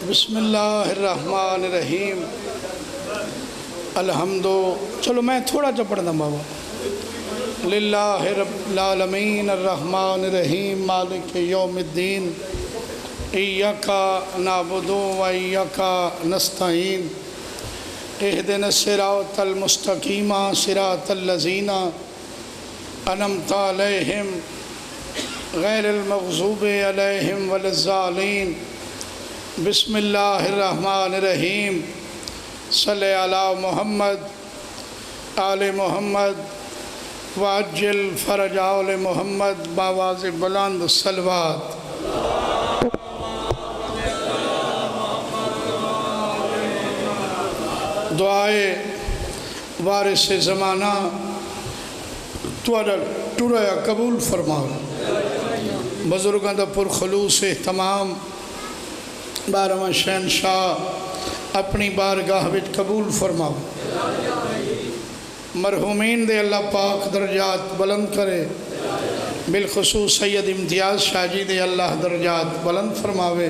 بسم اللہ الرحمن الرحیم الحمدو چلو میں تھوڑا جا پڑھنا بابا للہ رب العالمین الرحمن الرحیم مالک یوم الدین ایاکا نعبدو و ایاکا نستعین اہدنا الصراط المستقیم صراط الذین انعمت علیہم غیر المغضوب علیہم ولا الضالین بسم اللہ الرحمن الرحیم صلی علی محمد آل محمد وعجل فرج آل محمد باواز بلند صلوات دعائے وارث زمانہ ٹوریا قبول فرماؤ بزرگاں دا پرخلوص اہتمام بارہواں شہنشاہ اپنی بارگاہ وچ قبول فرماؤ مرحومین دے اللہ پاک درجات بلند کرے بالخصوص سید امتیاز شاہ جی دے اللہ درجات بلند فرماوے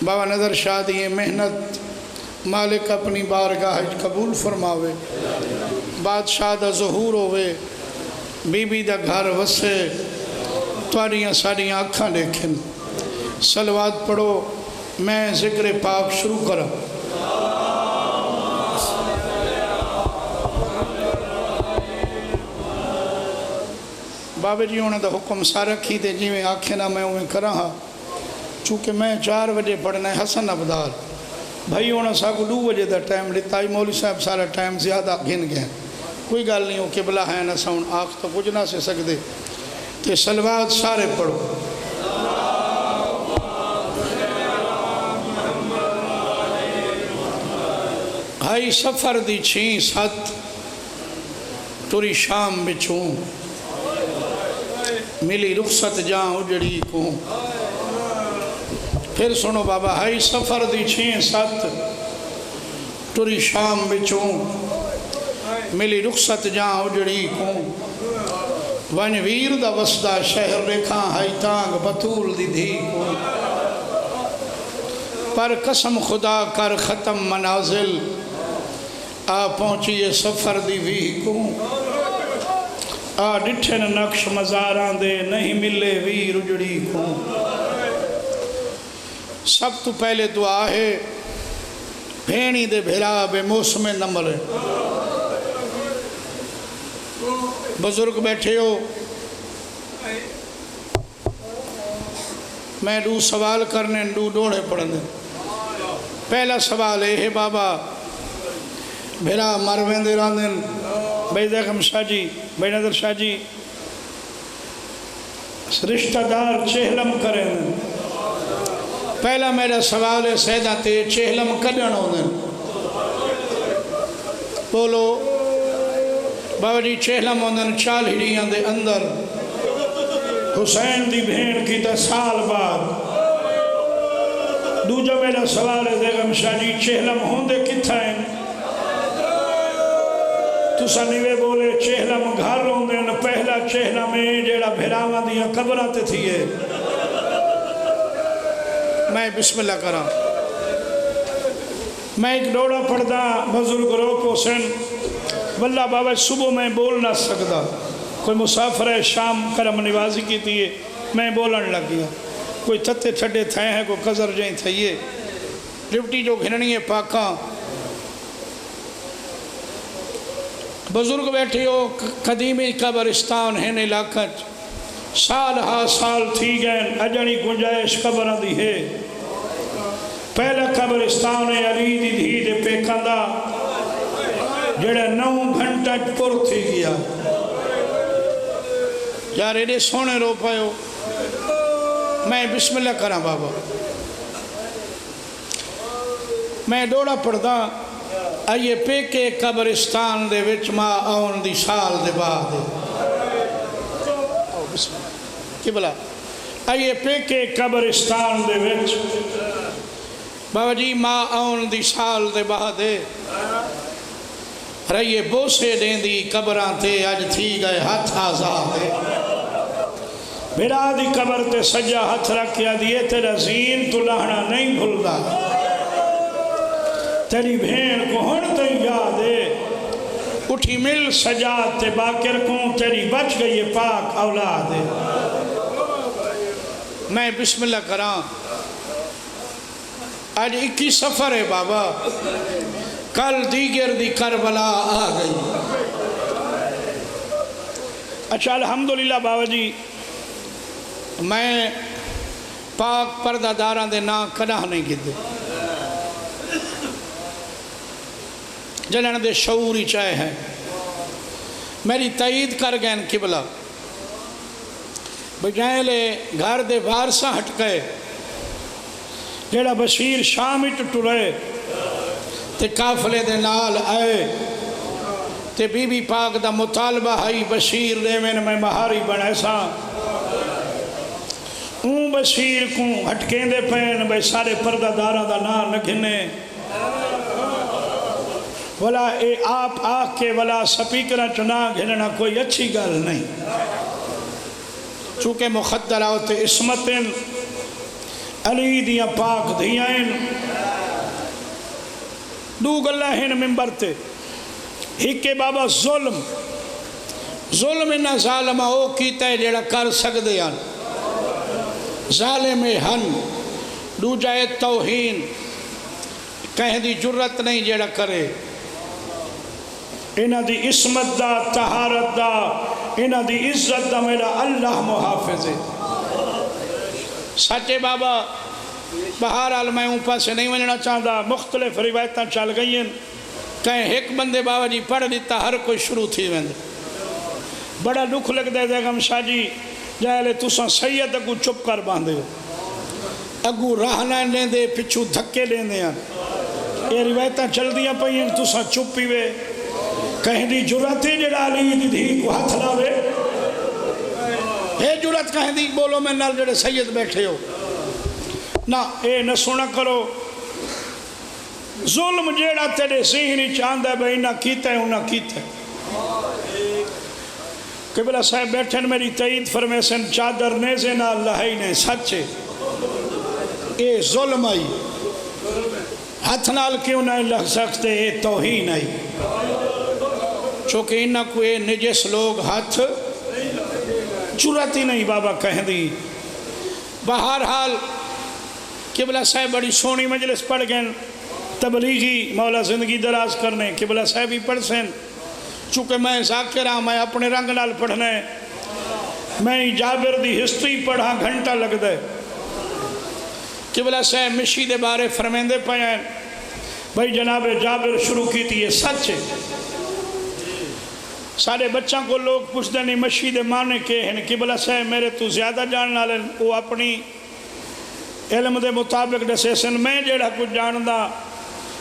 بابا نظر شاہ دی محنت مالک اپنی بارگاہ وچ قبول فرماوے بادشاہ دا ظہور ہوئے بی بی دا گھر وسے تواریاں ساڑیاں آنکھاں دیکھیں صلوات پڑھو میں ذکر پاک شروع کرا بابا جی انہوں نے حکم سارا کی دے جی میں آنکھیں نہ میں انہیں کرا ہاں چونکہ میں 4 بجے پڑھنا ہے حسن عبدال بھائی انہوں نے ساکو 2 بجے دا ٹائم لیتا ہے مولی صاحب سارا ٹائم زیادہ گھن گئے کوئی گال نہیں ہو قبلہ ہے نہ ساؤن آنکھ تو کچھ نہ سے سکتے کہ صلوات سارے پڑھو ہائی سفر دی 6-7 توری شام بچوں ملی رخصت جان اجڑی کو پھر سنو بابا ہائی سفر دی 6-7 توری شام بچوں ملی رخصت جان اجڑی کو ون ویر دا وسدہ شہر ریکھاں ہائی تانگ بطول دی دھی کو پر قسم خدا کر ختم منازل آ پہنچیے سفر دی وی کو آ ڈٹھن نقش مزاران دے نہیں ملے وی رجڑی کو سب تو پہلے دعا ہے بھینی دے بھیرا بے موسم نمبر بزرگ بیٹھے ہو میں 2 سوال کرنے 2 ڈوڑے پڑھنے پہلا سوال ہے بابا بھیرا مروین دے راندن بھائی زیخم شاہ جی بھائی نظر شاہ جی رشتہ دار چہلم کریں پہلا میرا سوال ہے سیدہ تے چہلم کڈن ہوندن بولو بابا جی چہلم ہوندن 40 ہڑیاں دے اندر حسین دی بہن کی 10 سال بعد دوجہ میرا سوال ہے زیخم شاہ جی چہلم ہوندے کتھا ہیں تو سنیوے بولے چہلم گھر ہوندے نا پہلا چہلم ہے جیڑا بھیراوہ دیا قبرات تھی ہے میں بسم اللہ کرا میں ایک ڈوڑا پڑھدا بزرگ روکو سن واللہ بابا صبح میں بول نہ سکتا کوئی مسافر ہے شام کرم نوازی کی تھی میں بولن لگ گیا کوئی تھتے چھڑے تھے ہیں کوئی قذر جائیں تھے ڈپٹی جو گھننی ہے پاکاں بزرگ بیٹھے ہو قدیمی قبرستان ہیں علاقہ سال ہا سال تھی گئے اجڑی گنجائش قبرہ دی ہے پہلا قبرستان علی دی دھی دے پیکندہ جڑا 9 گھنٹہ پر تھی گیا یار ایڈے سونے رو پائے ہو میں بسم اللہ کرا بابا میں ڈوڑا پڑھدا آئیے پیکے قبرستان دے وچ ماں آن دی سال دے بعد کی بلا آئیے پیکے قبرستان دے وچ بابا جی ماں آن دی سال دے بعد رہیے بوسے دیں دی قبران تے آج تھی گئے ہاتھ آزاد بھرا دی قبر تے سجا ہاتھ رکھیا دیئے تیرا زین تو لہنا نہیں بھولدا تیری بھین کو ہن تے یاد ہے اٹھی مل سجاد تے باکر کوں تیری بچ گئی پاک اولاد ہے میں بسم اللہ کراں آج 21 سفر ہے بابا کل دیگر دی کربلا آ گئی اچھا الحمدللہ بابا جی میں پاک پردہ داراں دے نا کداں نہیں گدے جنہاں دے شعوری چاہے ہیں میری تائید کر گئے قبلہ بجائے لے گھر دے باہر سا ہٹ گئے جیڑا بشیر شام اٹ ٹرے تے قافلے دے نال آئے تے بی بی پاک دا مطالبہ ہائی بشیر دے میں مہاری بنے سا اون بشیر کو ہٹکیں دے پین بے سارے پردہ دارہ دا نا نگھنے ولا اے آپ آکھ کے ولا سپیکرہ چنا گھننا کوئی اچھی گل نہیں چونکہ مخدرہ ہوتے اسمتن علی دیاں پاک دیائن دو گلہ ہیں ممبر تے ہکے بابا ظلم انہا ظالمہ ہو کیتا ہے جیڑا کر سکدے ہیں ظالم ہن دو جائے توہین کہیں دی جرت نہیں جیڑا کرے انہا دی اسمت دا طہارت دا انہا دی عزت دا میرا اللہ محافظ ہے سچے بابا بہرحال میں اوپر سے نہیں وننا چاہتا مختلف روایتاں چل گئی ہیں کہیں ایک بندے بابا جی پڑھ دیتا ہر کوئی شروع تھی ویند بڑا دکھ لگ دے دے گم شاہ جی جائے لے تُساں سید اگو چپ کر باندھے اگو راہنہ لیں دے پچھو دھکے لیں دے یہ روایتاں چل دیا پئی ہیں تُساں چپ پی وے کہیں دی جرتی جڑا علی دی دھی کو ہاتھ لاوے اے جرت کہیں دی بولو میں نال جڑے سید بیٹھے ہو نا اے نہ سونا کرو ظلم جیڑا تیرے ذہنی چاندہ ہے بھئی نہ کیتا ہے نہ کیتا ہے قبلہ صاحب بیٹھن میری تائید فرمے سن چادر نیزے نہ اللہ ہی نے سچے اے ظلم آئی ہاتھ نال کیوں نہ لگ سکتے اے توہین آئی چونکہ انہا کوئی نجس لوگ ہاتھ جرت ہی نہیں بابا کہہ دی بہرحال قبلہ صاحب بڑی سونی مجلس پڑھ گئے تبلیغی مولا زندگی دراز کرنے قبلہ صاحب ہی پڑھ سین چونکہ میں ذاکرہ میں اپنے رنگ نال پڑھنے میں جابر دی ہسٹری پڑھا گھنٹہ لگ دے قبلہ صاحب مشی دے بارے فرمیندے پائیں بھئی جناب جابر شروع کی تھی یہ سچ ہے سارے بچوں کو لوگ پوچھتے نہیں مشی دے معنی کے ہیں قبلہ صاحب میرے تو زیادہ جاننا لیں وہ اپنی علم دے مطابق دسے سن میں جیڑا کچھ جاندہ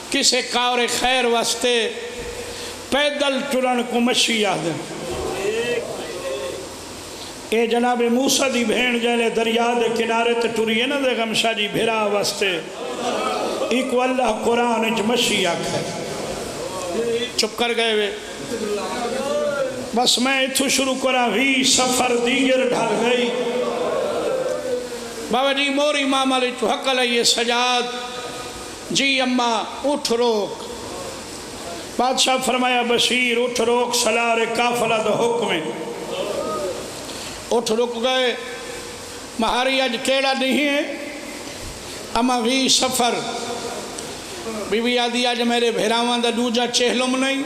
کسے کار خیر واسطے پیدل ٹرن کو مشی یاد ہے اے جناب موسیٰ دی بھین جیلے دریا دے کنارے تے ٹری ہے نا دے غمشہ جی بھیرا واسطے ایک اللہ قرآن اچ مشی آکھ ہے چپ کر گئے وے بس میں اتھو شروع کرا بھی سفر دیگر ڈھال گئی بابا جی موری ماما لے تو حق لئیے سجاد جی اممہ اٹھ روک بادشاہ فرمایا بشیر اٹھ روک سلار کافلہ دو حکمیں اٹھ رک گئے مہاری آج کیڑا نہیں ہے اما بھی سفر بی بی آدھی آج میرے بھیراوان دا دوجہ چہلم نہیں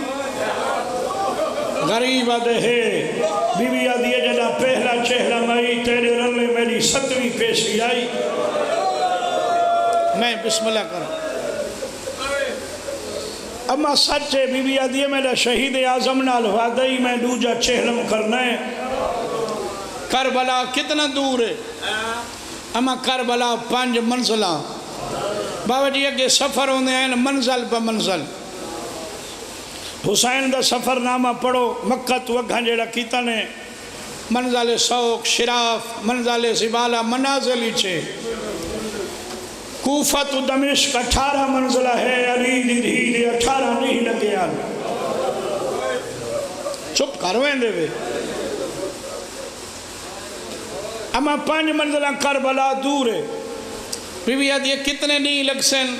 غریب آدھے ہے بی بی آدھی جنا پہلا چہلہ مائی تیرے رلے میری 7ویں پیشی آئی میں بسم اللہ کروں اما سچے بی بی آدھی میرا شہید اعظم نال وعدہی میں دوجہ چہلم کرنا ہے کربلا کتنا دور ہے اما کربلا 5 منزلہ بابا جی اگے سفر ہونے ہیں منزل پہ منزل حسین دا سفر نامہ پڑھو مکہ تو وگھاں جیڑا کیتا نے منزل سوک شراف منزل زبالہ منازلی چھے کوفہ تو دمشق 18 منزلہ ہے علی دی دھی 18 نہیں لگے آن چپ کرویں دے وے اما 5 منزلہ کربلا دور ہے. بی بی آدھی کتنے نہیں لگ سن؟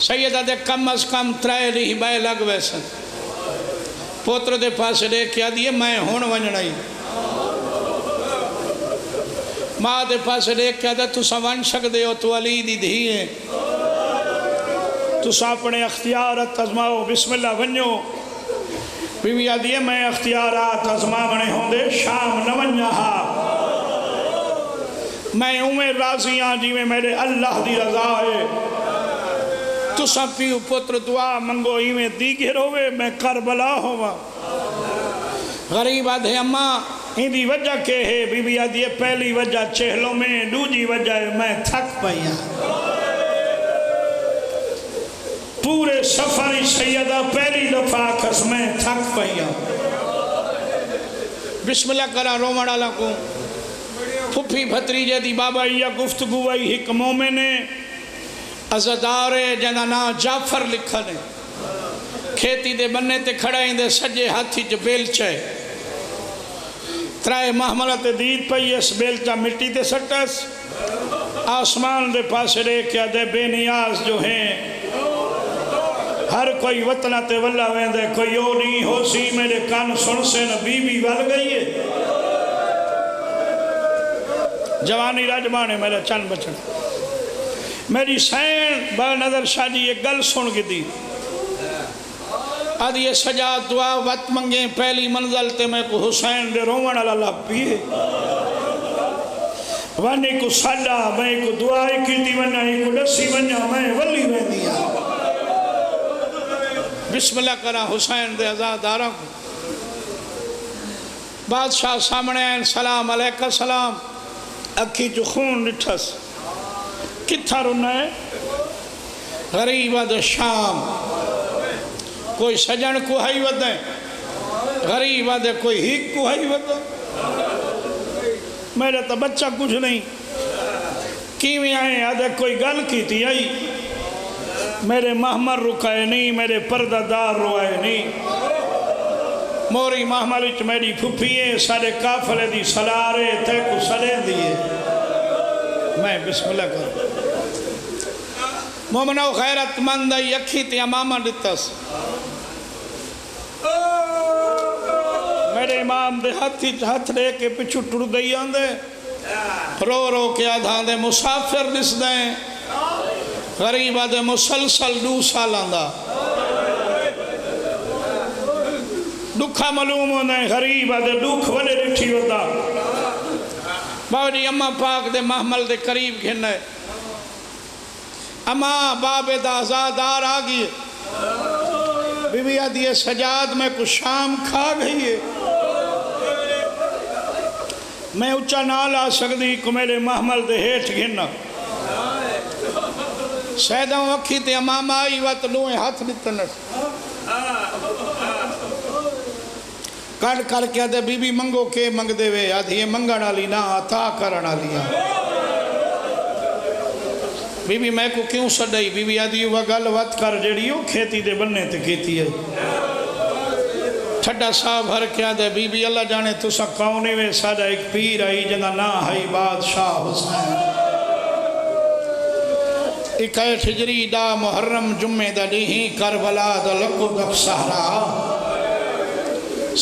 سیدہ دے کم از کم 3 رہی بائے لگ ویسن. پوتر دے پاس دیکھ آدھی میں ہون ونجنائی. ماں دے پاس دیکھ آدھا تو سوان شک دے ہو تو علی دی دھی ہے. تو اپنے اختیارات ازماؤ بسم اللہ ونجو. بی بی آدھی میں اختیارات ازماؤنے ہوں دے شام نہ ونجا ہاں. میں امید راضی ہاں جی میں میرے اللہ دی رضا ہے. تو سب پیو پتر دعا منگو ہی میں دیگر ہوئے میں کربلا ہوا. غریب آدھے اماں ہندی وجہ کے ہے. بی بی آدھی پہلی وجہ چہلوں میں دوجی وجہ ہے میں تھک پایا. پورے سفری سیدہ پہلی دفعہ کس میں تھک پایا. بسم اللہ کرا رومڑ اللہ کو. پھپھی بھتریجے دی بابا یہ گفتگو آئی ایک مومن عزدار جنہ نا جعفر لکھا نے. کھیتی دے بننے تے کھڑائیں دے سجے ہاتھی جو بیلچہ ہے. 3 محملت دید پئی اس بیلچہ مٹی تے سٹس. آسمان دے پاس ریکھیا دے بے نیاز جو ہیں ہر کوئی وطنہ تے واللہ ویندے کوئی او نہیں ہو سی میرے کان سن سے نبی بھی وال گئی ہے. جوانی راجمانے میرا چند بچن میری سین با نظر شاہ جی یہ گل سن گی دی. آدھی یہ سجاد دعا وقت منگیں پہلی منزل تے میں کو حسین دے رومن اللہ پیئے. وانی کو ساڑا میں کو دعائی کی دی ونہ ہی کو لسی ونہ میں ولی میں دیا. بسم اللہ کرا حسین دے عزادارہ کو. بادشاہ سامنے آئین سلام علیکہ سلام. اکھی جو خون نٹھس کتھا رہنا ہے؟ غریبہ دے شام. کوئی سجن کو ہائی ودیں غریبہ دے کوئی ہیک کو ہائی ودیں. میرے تو بچہ کچھ نہیں کیویں آئیں آدھے کوئی گل کی تھی آئی. میرے محمر رکائے نہیں میرے پردہ دار روائے نہیں. موری محمل میری پھپھیے سارے کافلے دی سلارے تے کو سلے دیئے. میں بسم اللہ کروں. مومنو خیرت مند یکھی تے امامہ ڈتس. میرے امام دے ہاتھ لے کے پچھو ٹر دئی آندے رو رو کے آدھان دے مسافر دس دیں. غریبہ دے مسلسل 2 سال آندہ دکھا معلوم ہونے غریبہ دے دکھ وڈے رٹھی ہوتا. بابا جی اماں پاک دے محمل دے قریب گھنے. اماں باب دا آزادار آگئی. بی بی آدھی سجاد میں کچھ شام کھا گئی ہے. میں اچھا نال آ سکتی کو میرے محمل دے ہیٹ گھنا. سیدہ وقی تے امام آئی وقت لوئے ہاتھ نتنس. کڑ کر کے آدھے بی بی منگو کے منگ دے وے. آدھی یہ منگنا لی نا عطا کرنا لیا. بی بی میں کو کیوں سڑائی؟ بی بی آدھی وہ گل وقت کر جڑیو کھیتی دے بننے تے کیتی ہے. ٹھڈا صاحب ہر کیا دے بی بی اللہ جانے تو سا کونی وے ساڑا ایک پیر آئی جنہ نا ہائی بادشاہ حسین. 21 ہجری دا محرم جمعہ دا ڈیہی کربلا دا لکو دک سہرا.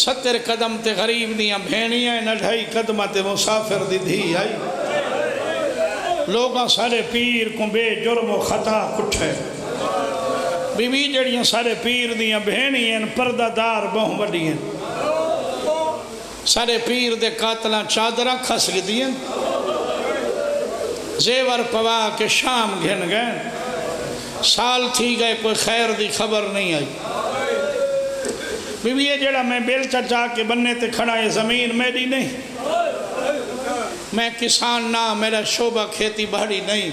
70 قدم تے غریب دیاں بھینیاں 2.5 قدمہ تے مسافر دی دھی آئی. لوگاں سارے پیر کو بے جرم و خطا کٹھے. بی بی جڑیاں سارے پیر دیاں بہنیاں پردہ دار بہن وڈیاں. سارے پیر دے قاتلاں چادرہ کھس گدیاں. زیور پوا کے شام گھن گئے. سال تھی گئے کوئی خیر دی خبر نہیں آئی. بی بی یہ جڑا میں بیل چچا کے بننے تے کھڑا ہے زمین میری نہیں. میں کسان نہ میرا شعبہ کھیتی باڑی نہیں.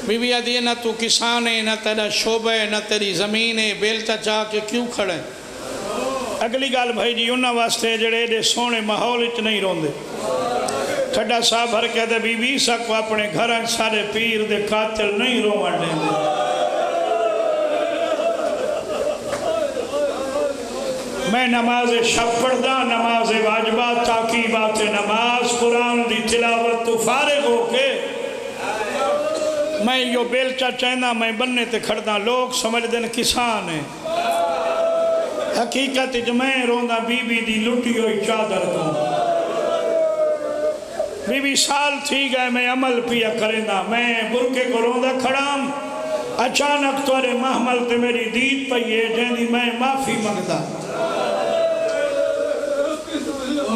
بی بی آدھی نہ تو کسان ہے نہ تیرا شعبہ ہے نہ تیری زمین ہے. بیل چچا کے کیوں کھڑے؟ اگلی گال بھائی جی انہاں واسطے جڑے دے سونے ماحول اچ نہیں روندے. ٹھڈا صاحب ہر کہتے بی بی سکو اپنے گھران سارے پیر دے قاتل نہیں روان دیں دے. میں نماز شب پڑھدا، نماز واجبات، تعقیبات نماز، قرآن دی تلاوت تو فارغ ہو کے میں یو بیلچا چاہنا میں بننے تے کھڑدا، لوگ سمجھ دن کسان ہیں، حقیقت جو میں روندہ بی بی دی لٹی ہوئی چادر دوں، بی بی سال تھی گئے میں عمل پیا کرنا، میں برکے کو روندہ کھڑام، اچانک توڑے محمل تے میری دید پئیے جیندی میں معافی مانگدا،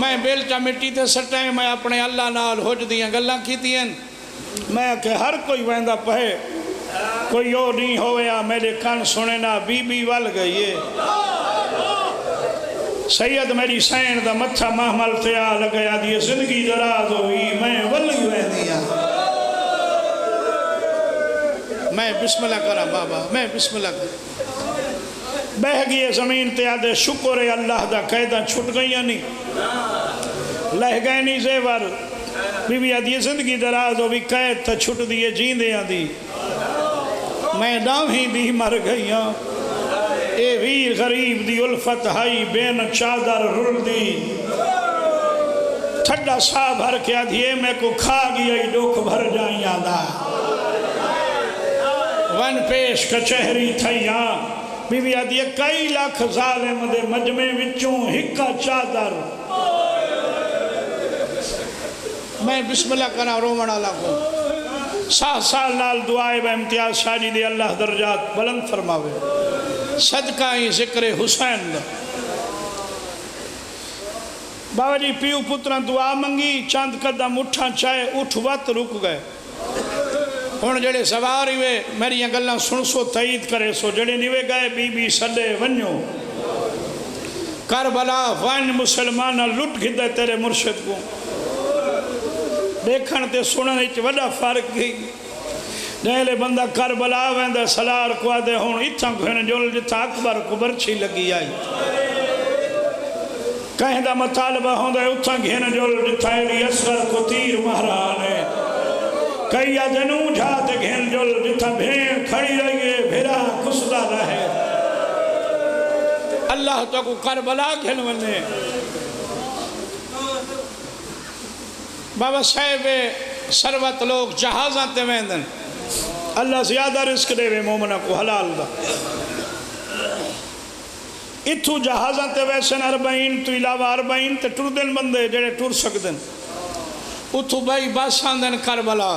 میں بیلچا مٹی تے سٹائیں، میں اپنے اللہ نال ہوج دیاں گلاں کی دیاں، میں کہ ہر کوئی ویندہ پہے کوئی یو نہیں ہویا میرے کان سنے نا بی بی وال گئی ہے، سید میری سین دا متھا محمل تے آ لگیا دی زندگی دراز ہوئی، میں ولی ویندیاں، میں بسم اللہ کرا بابا، میں بسم اللہ کرا، بہ گئی زمین تے آدھے شکر ہے اللہ دا قیدہ چھٹ گئی نہیں، لہ گئے نہیں زیور، بی بی آدھی زندگی دراز ہو بھی قید تا چھٹ دیئے جیندے آدھی، میں ڈاویں دی مر گئی ہوں، اے ویر غریب دی الفت ہائی بین چادر رل دی، تھڑا سا بھر کے آدھیے میں کو کھا گیا ہی ڈوک بھر جائیں آدھا، ون پیش کچہری تھائیاں، بی بی آدھیے کئی لاکھ ظالم دے مجمع وچوں ہکا چادر، میں بسم اللہ کرنا رومن اللہ کو، سال نال دعائے بے امتیاز شاہی دے اللہ درجات بلند فرماوے، صدقہ ہی ذکر حسین دا، بابا جی پیو پترہ دعا منگی، چاند قدم اٹھا چاہے اٹھ وقت رک گئے، ہون جڑے سواری ہوئے میری گلاں سن سو تائید کرے سو، جڑے نیوے گئے بی بی سڈے ونیو، کربلا ون مسلمانہ لٹ گھدے تیرے مرشد کو، دیکھن تے سنن ایچ وڈا فرق گئی، جہلے بندہ کربلا ویندہ سلار کو آدھے ہون اتھا گھن جول جتا اکبر کو برچی لگی آئی، کہیں دا مطالبہ ہوں دے اتھا گھن جول جتا ایلی اصغر کو تیر مہرانے، کئی آدھنو جھاتے گھن جول جتا بھین کھڑی رہیے بھیرا کسدہ رہے، اللہ تو کو کربلا گھن ونے، بابا صاحب سروت لوگ جہازاں تے ویندن، اللہ زیادہ رزق دے وے مومنہ کو حلال دا، اتھو جہازاں تے ویسن 40 تو علاوہ 40 تے ٹر دن بندے جڑے ٹر سکدن، اتھو بھائی باسان دن کربلا،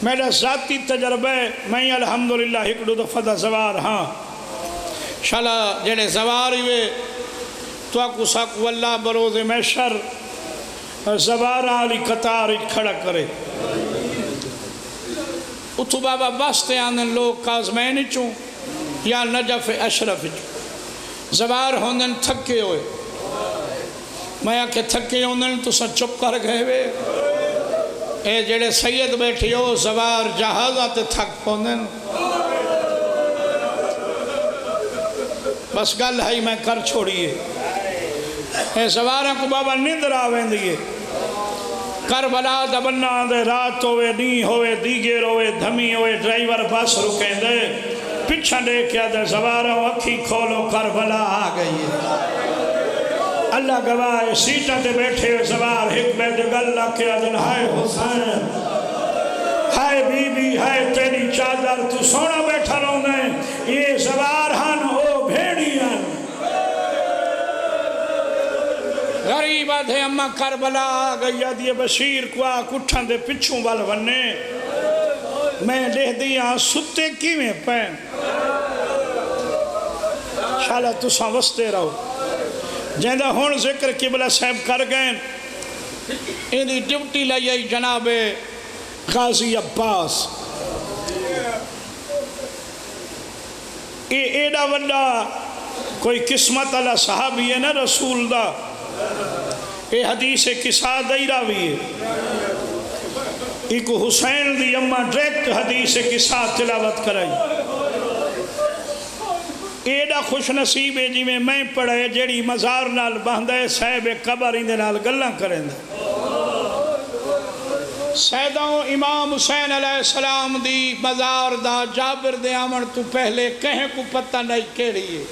میرا ذاتی تجربہ میں الحمدللہ ایک دو دفعہ دا زوار ہاں، شالا جڑے زوار ہوئے تو آکو ساکو اللہ بروز محشر زوار آلی قطار کھڑا کرے، اتھو بابا باستے آندن لوگ کازمین چوں یا نجف اشرف چوں، زوار ہوندن تھکے ہوئے، میں آکے تھکے ہوندن تو سا چپ کر گئے ہوئے، اے جڑے سید بیٹھے ہو زوار جہازات تھک ہوندن، بس گل ہے میں کر چھوڑیے، اے زوارہ کو بابا نندر آویں دیئے، کربلا دا بننا دے رات ہوئے نی ہوئے دیگر ہوئے دھمی ہوئے ڈرائیور بس رکیں دے، پچھا دے کیا دے زوارہ اکھی کھولو کربلا آ گئی ہے، اللہ گواہ سیٹا تے بیٹھے ہوئے زوار ایک بیٹھ گلہ کیا دن ہائے حسین، ہائے بی بی ہائے تیری چادر تو سونا بیٹھا رونے، یہ زوار ہن ہو بھیڑیاں، غریب آدھے اممہ کربلا آگئی آدھے بشیر کو آکھ اٹھان دے پچھوں وال ونے، میں لے دیا ستے کی میں پین، شالا تو سانوستے رہو، جہندہ ہون ذکر قبلہ صاحب کر گئے، انہی ڈیوٹی لئی جناب غازی عباس، ایڈا وڈا کوئی قسمت اللہ صحابی ہے نا رسول دا، اے حدیث قصہ دائی راوی ہے، ایکو حسین دی اممہ ڈریکٹ حدیث قصہ تلاوت کرائی، ایڈا خوش نصیب ہے جی میں پڑھے جیڑی مزار نال باندھے صاحب قبر اندے نال گلہ کریں دے، سیدوں امام حسین علیہ السلام دی مزار دا جابر دے آمن تو پہلے کہیں کو پتہ نہیں کہہ رہی ہے،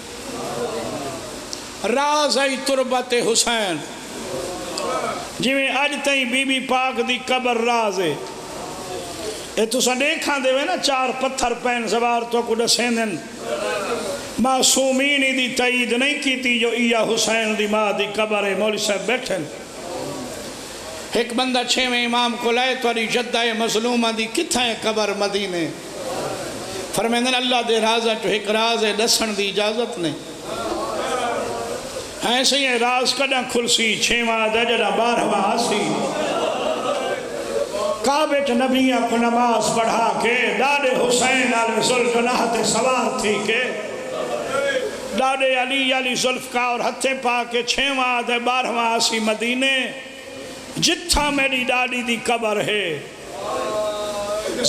راز ای تربت حسین جی میں اج تائیں بی بی پاک دی قبر راز ہے اے تو سا دیکھاں دے وے نا 4 پتھر پین سوار تو کو دسیں دن معصومین دی تائید نہیں کیتی جو ایا حسین دی ماں دی قبر ہے مولوی صاحب بیٹھن ایک بندہ 6ویں امام کو لائے تواری جدہ مظلومہ دی کتھا ہے قبر مدینے فرمیندن اللہ دے رازہ جو ایک راز ہے دسن دی اجازت نے ایسے ہی راز کڑا کھلسی 6واں دجڑا 12واں آسی کعبے چ نبیہ کو نماز پڑھا کے ڈاڈے حسین علیہ ذوالجناح تے سوار تھی کے ڈاڈے علی ذوالفقار ہتھے پا کے 6واں دے 12واں آسی مدینے جتھا میری ڈاڈی دی قبر ہے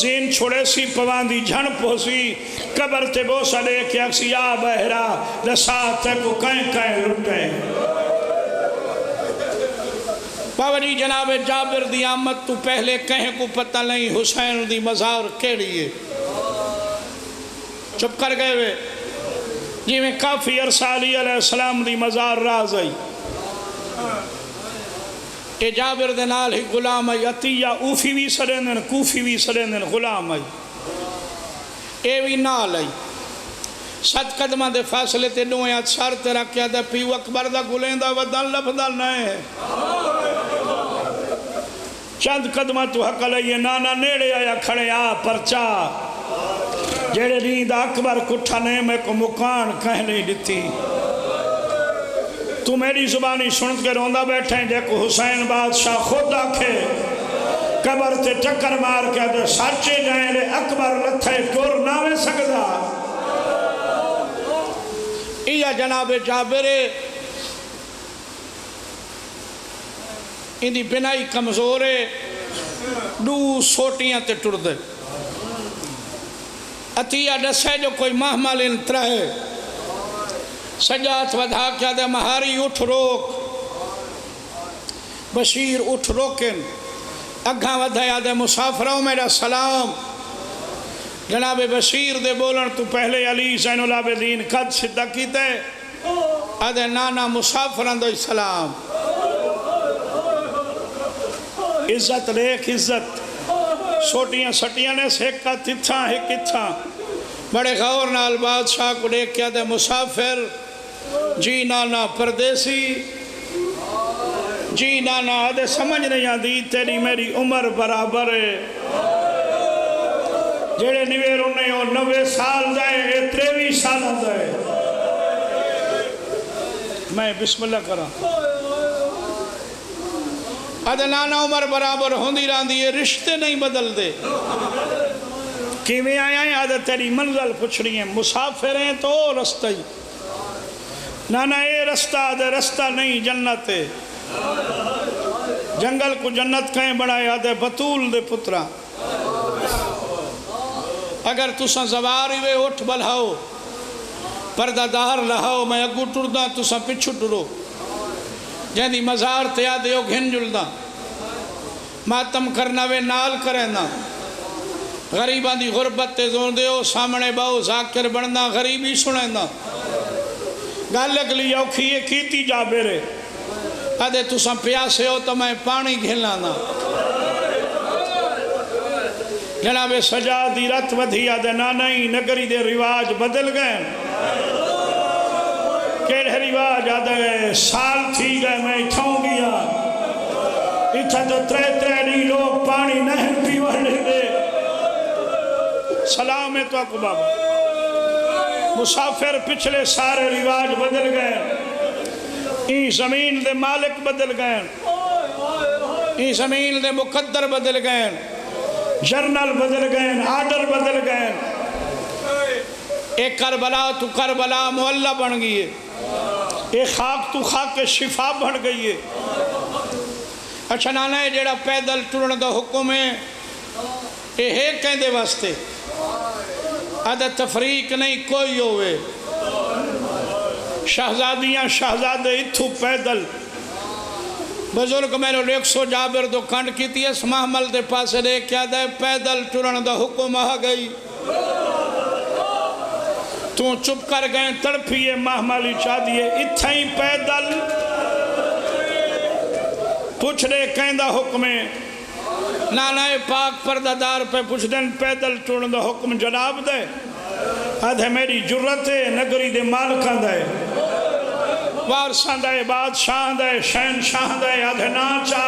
زین چھوڑے سی پواندی جھن پوسی قبر تے بوسا لے کے اکسی یا بہرا دساتے کو کہیں لٹے پاوری جناب جابر دی آمد تو پہلے کہیں کو پتہ نہیں حسین دی مزار کیڑی ہے چپ کر گئے وے جی میں کافی عرصہ علی علیہ السلام دی مزار راز آئی اے جابر دے نال ہی غلام آئی عطیہ اوفی بھی سرندن کوفی بھی سرندن غلام آئی اے بھی نال آئی 7 قدمہ دے فاصلے تے نویں آت سار تے رکھیا دے پیو اکبر دا گلین دا ودن لفظال نئے ہے چند قدمہ تو حق لئیے نانا نیڑے آیا کھڑے آ پرچا جیڑے نیند اکبر کٹھانے میں کو مکان کہیں نہیں دیتی تو میری زبانی سنت کے روندہ بیٹھے ہیں دیکھو حسین بادشاہ خود آکھے قبر تے چکر مار کے دے سچے جائیں لے اکبر لتھے کور ناوے سکدا ایا جناب جابرے اندی بنائی کمزورے دو سوٹیاں تے ٹر دے عطیہ دسے جو کوئی محمل انترہ ہے سجات ودھا کیا دے مہاری اٹھ روک بشیر اٹھ روکن اگھاں ودھایا دے مسافروں میرا سلام جناب بشیر دے بولن تو پہلے علی زین العابدین قد صدہ کی دے آدھے نانا مسافران دو سلام عزت لیک عزت سوٹیاں سٹیاں نے سیکھا تتھاں ہے کتھاں بڑے غور نال بادشاہ کو دیکھ کیا دے مسافر جی نانا پردیسی جی نانا آدھے سمجھ نہیں آدھی تیری میری عمر برابر ہے جیڑے نویر انہیں ہو 90 سال دائے 23 سال دائے میں بسم اللہ کرا آدھے نانا عمر برابر ہوندی راندی یہ رشتے نہیں بدل دے کیویں آیا ہیں آدھے تیری منزل پوچھ رہی ہیں مسافر ہیں تو رستہ ہی نانا اے رستہ آدھے رستہ نہیں جنت ہے جنگل کو جنت کہیں بڑھائے آدھے بطول دے پترہ اگر تساں زواری وے اٹھ بلہاؤ پردہ دار لہاؤ میں اگو ٹردہ تساں پچھو ٹرو جہاں دی مزار تیا دیو گھن جلدہ ماتم کرنا وے نال کرنا غریبان دی غربت تے زون دیو سامنے باؤ ذاکر بڑھنا غریبی سنینا گالک لی اوکھیے کیتی جا بیرے آدھے تساں پیاسے ہو تو میں پانی گھلانا جناب سجادی رت ودھی آدھے نانائی نگری دے رواج بدل گئے کیڑے رواج آدھے سال تھی گئے میں اٹھاؤں گیا اتھا تو ترے نہیں لوگ پانی نہر پیور لے دے سلام ہے تو اکو بابا مسافر پچھلے سارے رواج بدل گئے این زمین دے مالک بدل گئے این زمین دے مقدر بدل گئے جرنل بدل گئے آرڈر بدل گئے ایک کربلا تو کربلا محلہ بن گئی ہے ایک خاک تو خاک شفا بن گئی ہے اچھا نانا ہے جیڑا پیدل ٹرن دا حکم ہے یہ کہیں دے واسطے آدھا تفریق نہیں کوئی ہوئے شہزادیاں شہزادے اتھو پیدل بزرگ میں نے 100 جابر دو کھنڈ کی تھی اس محمل دے پاسے دے کیا دے پیدل ٹرن دا حکم آ گئی تو چپ کر گئے تڑپیے محملی چاہ دیے اتھائی پیدل پوچھ رہے کہندہ حکمیں نانا پاک پردادار پہ پوچھ دیں پیدل ٹوڑن دا حکم جناب دے آدھے میری جرت ہے نگری دے مالکان دے وارسان دے بادشاہ دے شہنشاہ دے آدھے ناچا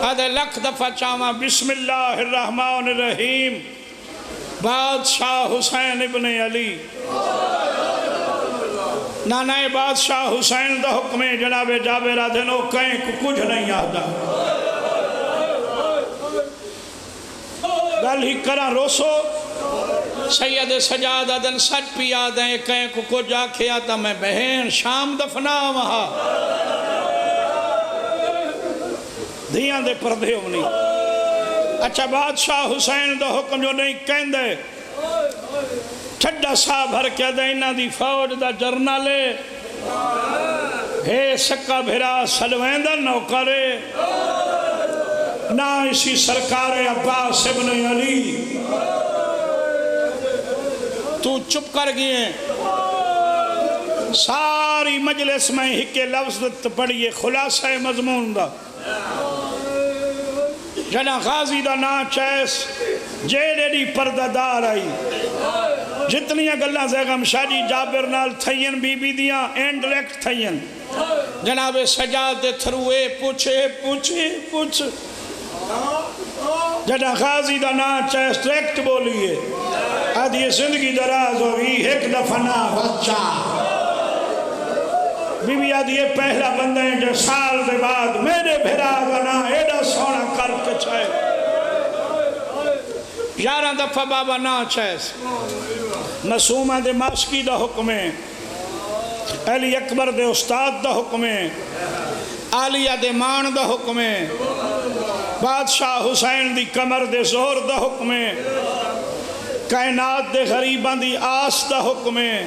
آدھے لکھ دفعہ چاہاں بسم اللہ الرحمن الرحیم بادشاہ حسین ابن علی نانا بادشاہ حسین دا حکم جناب جابر آدھے نو کہیں کچھ نہیں آدھا گل ہی کرا روسو سید سجاد آدھن سچ پی آدھیں کہیں کچھ آکھے آتا میں بہن شام دفنا وہاں دھیاں دے پردے ہونی اچھا بادشاہ حسین دا حکم جو نہیں کہیں دے چھڑا سا بھر کے دینہ دی فوج دا جرنالے ہے سکا بھرا سلویندہ نوکرے نہ اسی سرکار عباس ابن علی تو چپ کر گئے ساری مجلس میں ہی کے لفظ پڑھئے خلاصہ مضمون دا جنا غازی دا نا چیس جیڑے دی پردادار آئی جتنی گلہ زیغم شاہی جابر نال تھائین بی بی دیاں انڈلیکٹ تھائین جناب سجاد دے تھروے پوچھے جنا غازی دا نا چیس ڈریکٹ بولیے آدھی زندگی دراز ہوئی ایک دفنا بچہ بی بی آدھی یہ پہلا بندہ ہے جو سال دے بعد میرے بھیرا گنا ایڈا سونا کر کے چھائے 11 دفعہ بابا نا چیس مسومہ دے ماسکی دا حکمیں علی اکبر دے استاد دا حکمیں عالیہ دے مان دا حکمیں بادشاہ حسین دی کمر دے زور دا حکمیں کائنات دے غریبان دی آس دا حکمیں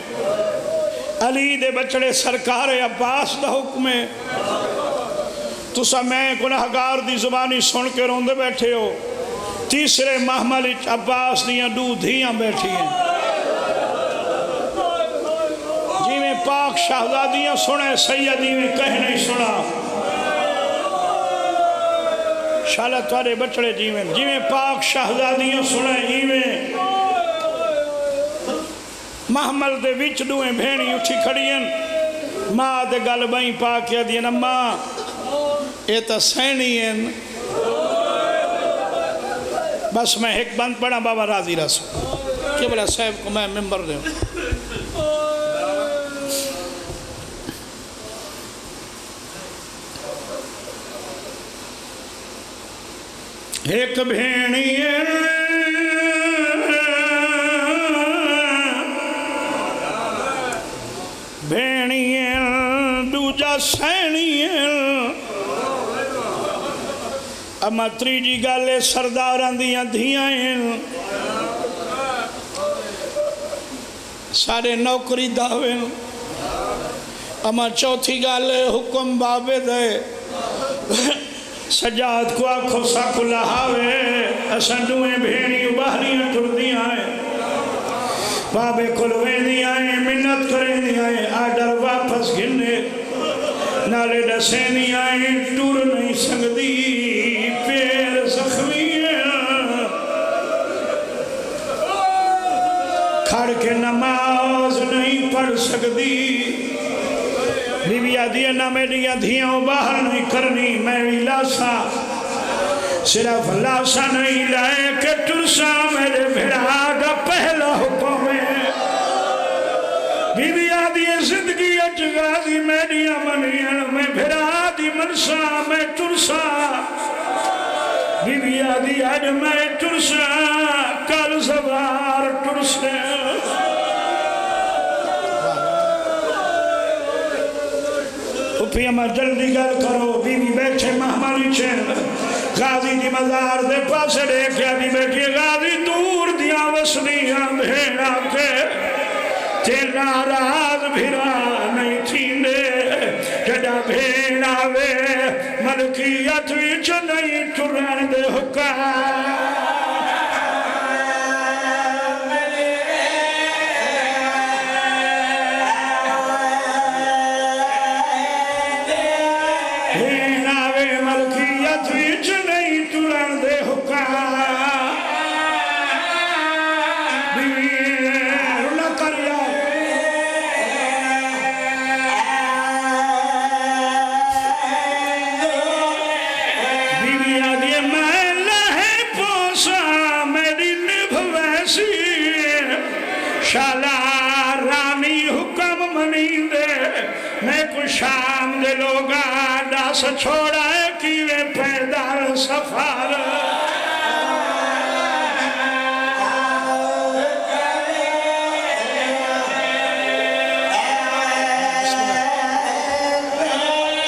علی دے بچڑے سرکار عباس دا حکمیں تو سا میں گناہگار دی زبانی سن کے روندے بیٹھے ہو تیسرے محمل عباس دیاں دو دھیاں بیٹھی ہیں جی میں پاک شہزادیاں سنے سیدی میں کہیں نہیں سنا شالہ توارے بچڑے جی میں پاک شہزادیاں سنے جی میں محمل دے وچ دوئیں بھینی اٹھی کھڑیاں ماں دے گل بائیں پاکیا دیاں ماں اے تا سینی ہیں بس میں ایک بند پڑھا بابا راضی رسو کہ بلا صاحب کو میں ممبر دے ہوں ایک بھینی دوجا سینی اما تریجی گالے سرداران دیاں دھیاں سارے نوکری داویں اما چوتھی گالے حکم بابے دے سجاد کو آنکھو ساکو لہاوے اسن دوئیں بھینی باہریاں ٹر دیاں بابے کلوے دیاں منت کریں دیاں آڈر واپس گھنے نالے ڈسینی آئیں ٹور نہیں سکتی پیر زخمی کھڑ کے نماز نہیں پڑھ سکتی بی بی آدھی نہ میری دھیاں باہر نہیں کرنی میں بھی لاسا صرف لاسا نہیں لائے کہ ترسا میرے بھیڑا کا پہلا حکم ہے بی بی آدھی زندگی اچھگازی میری امنیاں میں بھیڑا دی منسا میں ترسا بی بی آدھی آج میں ترسا کل سوار ترسے پھر ہمیں جلدی گل کرو بی بی بیٹھے محملی چھن غازی دی مزار دے پاسے دیکھیا دی بیٹھے غازی دور دیا وسنیاں بھیڑا کے تیرا راز بھیرا نہیں تھیندے جڑا بھیڑا وے ملکیت وچ نہیں ٹرن دے حکام شالا رانی حکم منی دے میں کو شام دے لوگا داس چھوڑا ہے کیوے پیدار سفار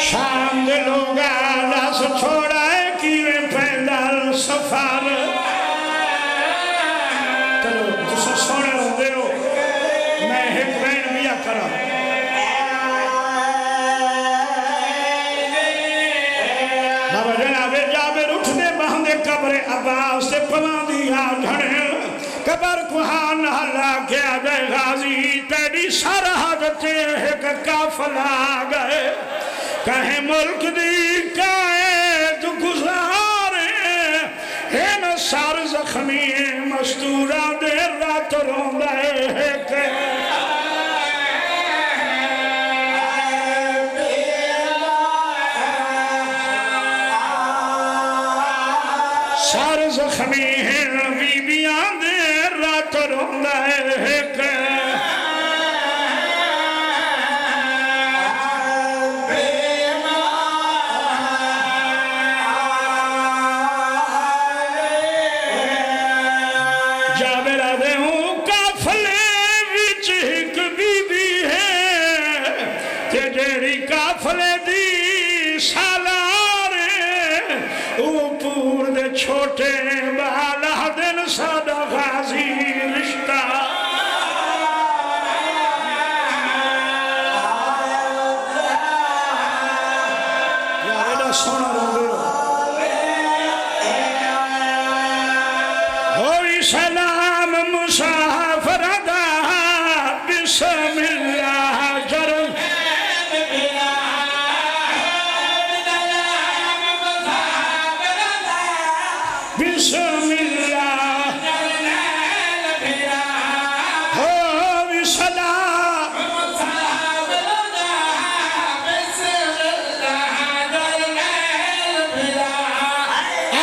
شام دے لوگا داس چھوڑا ہے کیوے پیدار سفار چلو تسا سونے ہو دے ہو میں ایک بین بیا کرا بابا جناب جابر اٹھنے باندے قبر عباس سے پوان دیا گھڑے قبر کو ہاں نہلا کیا دے غازی تیری سرحد تے ایک کافلا گئے کہیں ملک دی قائد گزارے ہے نا سار زخمی مستورہ دے رات روندہ ہے کہ سار زخمی بی بیان دے رات روندہ ہے کہ چھوٹے بالا دن سادہ غازی رشتہ یا ایڈا سونا رو دے ہوئی سلام مسافر دا بسم اللہ جرل بسم اللہ ہو بسلام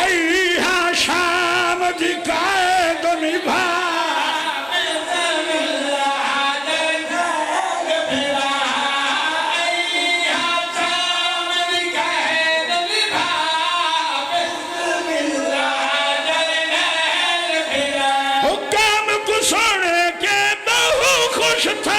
ایہا شام دی قائد نبھا خوش تھا